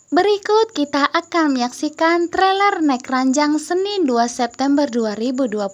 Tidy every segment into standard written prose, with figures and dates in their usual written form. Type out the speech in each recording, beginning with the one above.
Berikut kita akan menyaksikan trailer Naik Ranjang Senin 2 September 2024.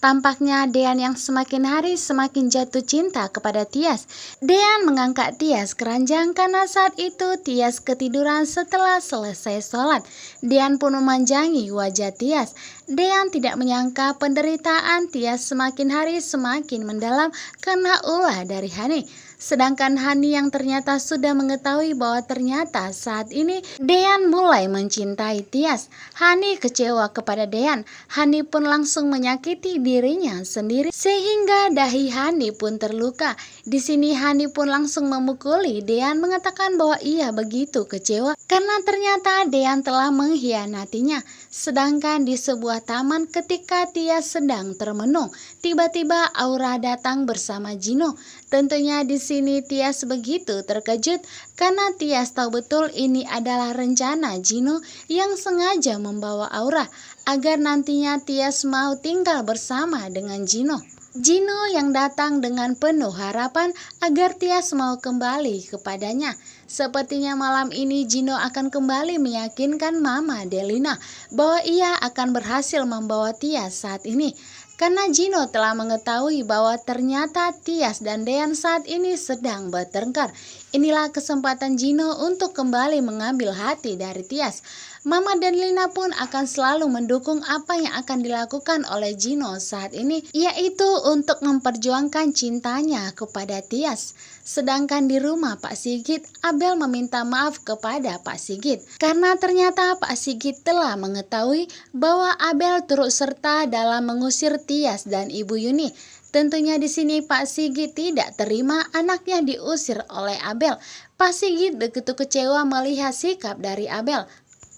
Tampaknya Dean yang semakin hari semakin jatuh cinta kepada Tias. Dean mengangkat Tias ke ranjang karena saat itu Tias ketiduran setelah selesai sholat. Dean pun memanjangi wajah Tias. Dean tidak menyangka penderitaan Tias semakin hari semakin mendalam karena ulah dari Hani. Sedangkan Hani yang ternyata sudah mengetahui bahwa ternyata saat ini Dean mulai mencintai Tias. Hani kecewa kepada Dean. Hani pun langsung menyakiti dirinya sendiri sehingga dahi Hani pun terluka. Di sini Hani pun langsung memukuli Dean, mengatakan bahwa ia begitu kecewa karena ternyata Dean telah mengkhianatinya. Sedangkan di sebuah taman ketika Tias sedang termenung, tiba-tiba Aura datang bersama Gino. Tentunya di sini Tias begitu terkejut karena Tias tahu betul ini adalah rencana Gino yang sengaja membawa Aura agar nantinya Tias mau tinggal bersama dengan Gino. Gino yang datang dengan penuh harapan agar Tias mau kembali kepadanya. Sepertinya malam ini Gino akan kembali meyakinkan Mama Delina bahwa ia akan berhasil membawa Tias saat ini. Karena Gino telah mengetahui bahwa ternyata Tias dan Dean saat ini sedang bertengkar. Inilah kesempatan Gino untuk kembali mengambil hati dari Tias. Mama dan Lina pun akan selalu mendukung apa yang akan dilakukan oleh Gino saat ini, yaitu untuk memperjuangkan cintanya kepada Tias. Sedangkan di rumah Pak Sigit, Abel meminta maaf kepada Pak Sigit karena ternyata Pak Sigit telah mengetahui bahwa Abel turut serta dalam mengusir Tias dan Ibu Yuni. Tentunya di sini Pak Sigit tidak terima anaknya diusir oleh Abel. Pak Sigit begitu kecewa melihat sikap dari Abel.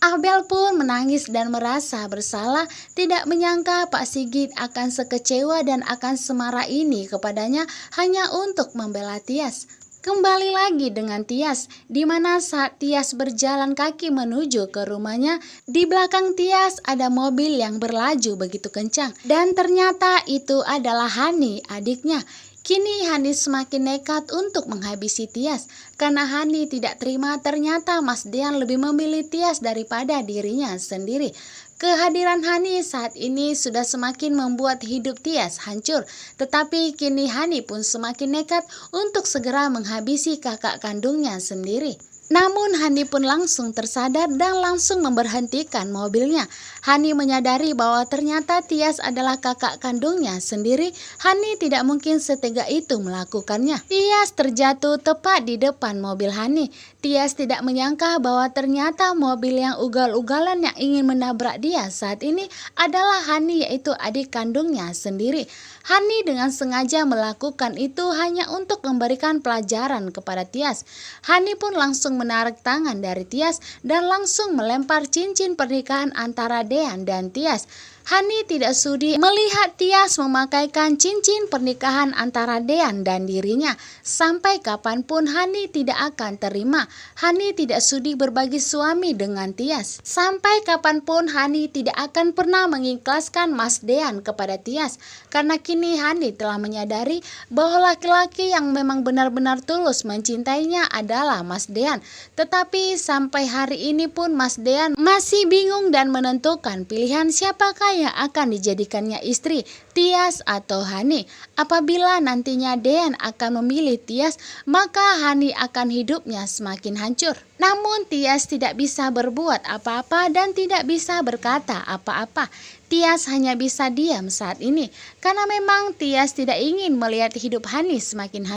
Abel pun menangis dan merasa bersalah, tidak menyangka Pak Sigit akan sekecewa dan akan semarah ini kepadanya hanya untuk membela Tias. Kembali lagi dengan Tias, di mana saat Tias berjalan kaki menuju ke rumahnya, di belakang Tias ada mobil yang berlaju begitu kencang. Dan ternyata itu adalah Hani, adiknya. Kini Hani semakin nekat untuk menghabisi Tias, karena Hani tidak terima ternyata Mas Dean lebih memilih Tias daripada dirinya sendiri. Kehadiran Hani saat ini sudah semakin membuat hidup Tias hancur, tetapi kini Hani pun semakin nekat untuk segera menghabisi kakak kandungnya sendiri. Namun Hani pun langsung tersadar dan langsung memberhentikan mobilnya. Hani menyadari bahwa ternyata Tias adalah kakak kandungnya sendiri. Hani tidak mungkin setega itu melakukannya. Tias terjatuh tepat di depan mobil Hani. Tias tidak menyangka bahwa ternyata mobil yang ugal-ugalan yang ingin menabrak dia saat ini adalah Hani, yaitu adik kandungnya sendiri. Hani dengan sengaja melakukan itu hanya untuk memberikan pelajaran kepada Tias. Hani pun langsung menarik tangan dari Tias dan langsung melempar cincin pernikahan antara Dean dan Tias. Hani tidak sudi melihat Tias memakaikan cincin pernikahan antara Dean dan dirinya. Sampai kapanpun Hani tidak akan terima. Hani tidak sudi berbagi suami dengan Tias. Sampai kapanpun Hani tidak akan pernah mengikhlaskan Mas Dean kepada Tias. Karena kini Hani telah menyadari bahwa laki-laki yang memang benar-benar tulus mencintainya adalah Mas Dean. Tetapi sampai hari ini pun Mas Dean masih bingung dan menentukan pilihan siapakah yang akan dijadikannya istri, Tias atau Hani. Apabila nantinya Dean akan memilih Tias, maka Hani akan hidupnya semakin hancur. Namun Tias tidak bisa berbuat apa-apa dan tidak bisa berkata apa-apa. Tias hanya bisa diam saat ini karena memang Tias tidak ingin melihat hidup Hani semakin hancur.